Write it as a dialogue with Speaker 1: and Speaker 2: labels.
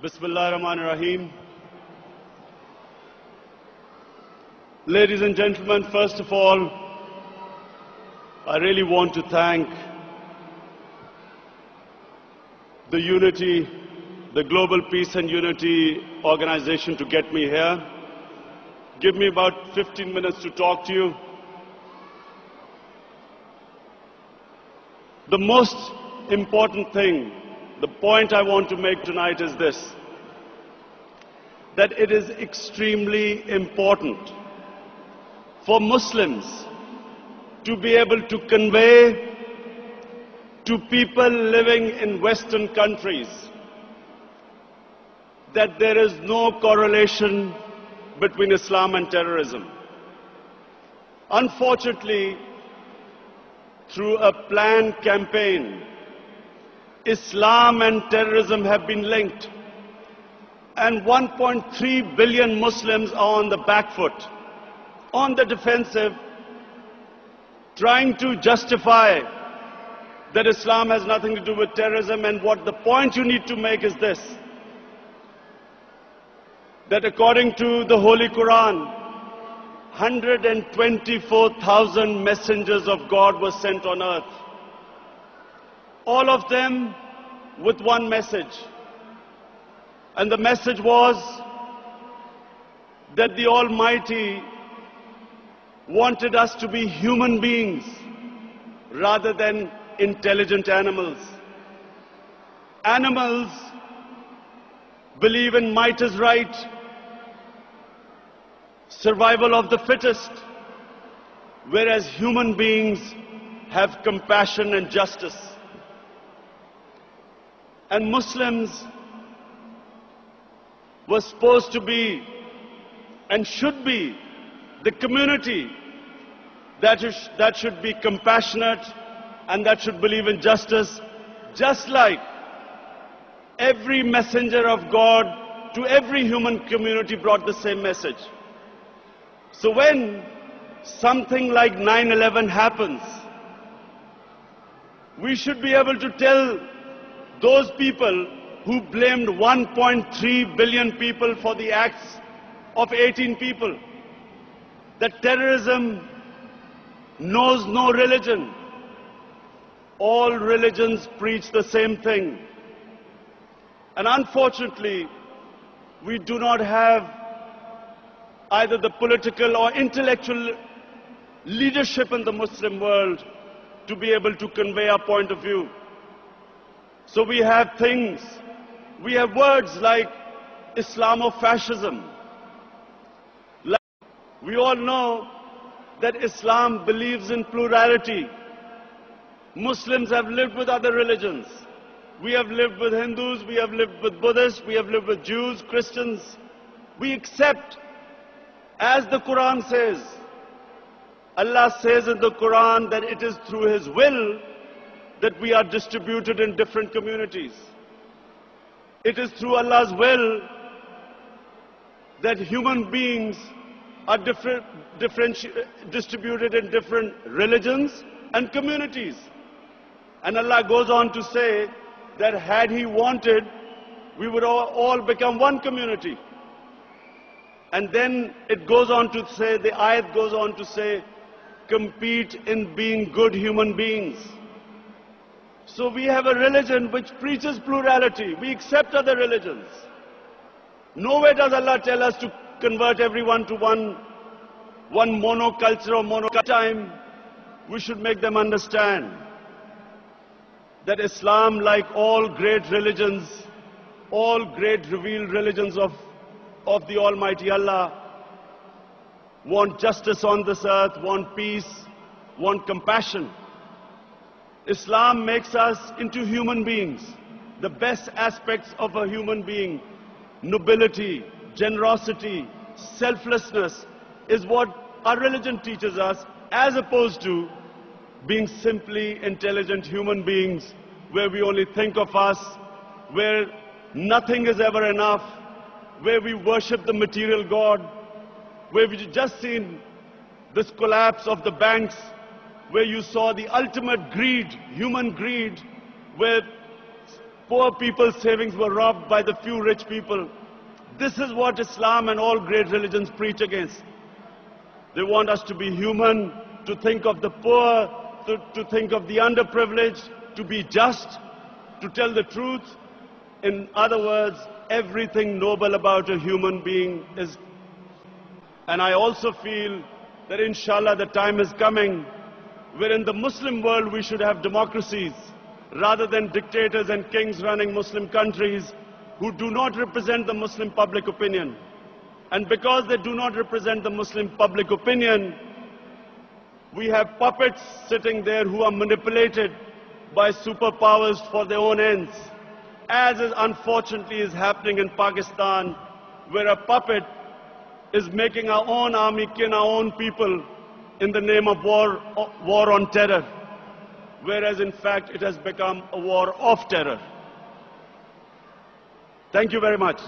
Speaker 1: Bismillahirrahmanirrahim. Ladies and gentlemen, first of all, I really want to thank the Unity, the Global Peace and Unity organization to get me here. Give me about 15 minutes to talk to you. The most important thing, the point I want to make tonight is this, that it is extremely important for Muslims to be able to convey to people living in Western countries that there is no correlation between Islam and terrorism. Unfortunately, through a planned campaign, Islam and terrorism have been linked, and 1.3 billion Muslims are on the back foot, on the defensive, trying to justify that Islam has nothing to do with terrorism. And what the point you need to make is this, that according to the Holy Quran, 124,000 messengers of God were sent on earth. All of them with one message. And the message was that the Almighty wanted us to be human beings rather than intelligent animals. Animals believe in might is right, survival of the fittest, whereas human beings have compassion and justice. And Muslims were supposed to be and should be the community that should be compassionate and that should believe in justice, just like every messenger of God to every human community brought the same message. So when something like 9/11 happens, we should be able to tell those people who blamed 1.3 billion people for the acts of 18 people that terrorism knows no religion. All religions preach the same thing. And unfortunately, we do not have either the political or intellectual leadership in the Muslim world to be able to convey our point of view. So we have things, we have words like Islamofascism. We all know that Islam believes in plurality. Muslims have lived with other religions. We have lived with Hindus, we have lived with Buddhists, we have lived with Jews, Christians. We accept, as the Quran says, Allah says in the Quran that it is through His will that we are distributed in different communities. It is through Allah's will that human beings are distributed in different religions and communities. And Allah goes on to say that had He wanted, we would all become one community. And then it goes on to say, the ayat goes on to say, compete in being good human beings. So we have a religion which preaches plurality. We accept other religions. Nowhere does Allah tell us to convert everyone to one monoculture or monoculture. We should make them understand that Islam, like all great religions, all great revealed religions of the Almighty Allah, want justice on this earth, want peace, want compassion. Islam makes us into human beings. The best aspects of a human being, nobility, generosity, selflessness, is what our religion teaches us, as opposed to being simply intelligent human beings, where we only think of us, where nothing is ever enough, where we worship the material God, where we've just seen this collapse of the banks, where you saw the ultimate greed, human greed, where Poor people's savings were robbed by the few rich people. This is what Islam and all great religions preach against. They want us to be human, to think of the poor, to think of the underprivileged, to be just, to tell the truth. In other words, everything noble about a human being is. And I also feel that inshallah the time is coming where in the Muslim world we should have democracies rather than dictators and kings running Muslim countries who do not represent the Muslim public opinion. And because they do not represent the Muslim public opinion, we have puppets sitting there who are manipulated by superpowers for their own ends, as is unfortunately is happening in Pakistan, where a puppet is making our own army kill our own people in the name of war on terror, whereas in fact it has become a war of terror. Thank you very much.